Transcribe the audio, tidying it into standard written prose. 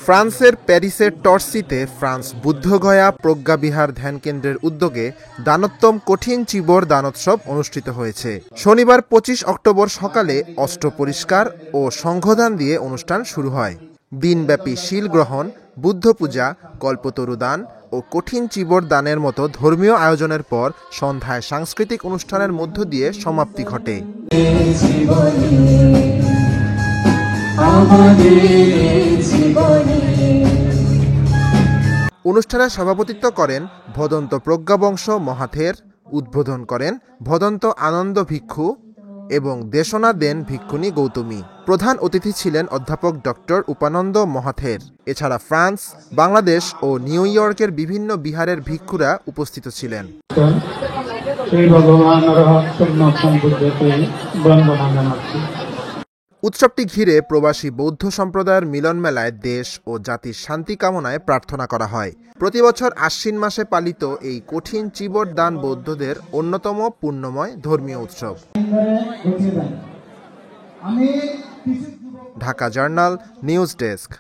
ফ্রান্সের প্যারিসের টর্সিতে ফ্রান্স বুদ্ধগয়া প্রজ্ঞাবিহার ধ্যানকেন্দ্রের উদ্যোগে দানোত্তম কঠিন চিবর দানোৎসব অনুষ্ঠিত হয়েছে। শনিবার ২৫ অক্টোবর সকালে অস্ত্র পরিষ্কার ও সংঘদান দিয়ে অনুষ্ঠান শুরু হয়। দিনব্যাপী শিল গ্রহণ, বুদ্ধ পূজা, কল্পতরু দান ও কঠিন চিবর দানের মতো ধর্মীয় আয়োজনের পর সন্ধ্যায় সাংস্কৃতিক অনুষ্ঠানের মধ্য দিয়ে সমাপ্তি ঘটে। অনুষ্ঠানে সভাপতিত্ব করেন ভদন্ত প্রজ্ঞাবংশ মহাথের, উদ্বোধন করেন ভদন্ত আনন্দ ভিক্ষু এবং দেশনা দেন ভিক্ষুণী গৌতমী। প্রধান অতিথি ছিলেন অধ্যাপক ডক্টর উপানন্দ মহাথের। এছাড়া ফ্রান্স, বাংলাদেশ ও নিউ ইয়র্কের বিভিন্ন বিহারের ভিক্ষুরা উপস্থিত ছিলেন। উৎসবটি ঘিরে প্রবাসী বৌদ্ধ সম্প্রদায়ের মিলন মেলায় দেশ ও জাতির শান্তি কামনায় প্রার্থনা করা হয়। প্রতি বছর আশ্বিন মাসে পালিত এই কঠিন চিবর দান বৌদ্ধদের অন্যতম পুণ্যময় ধর্মীয় উৎসব। Dhaka journal, news desk.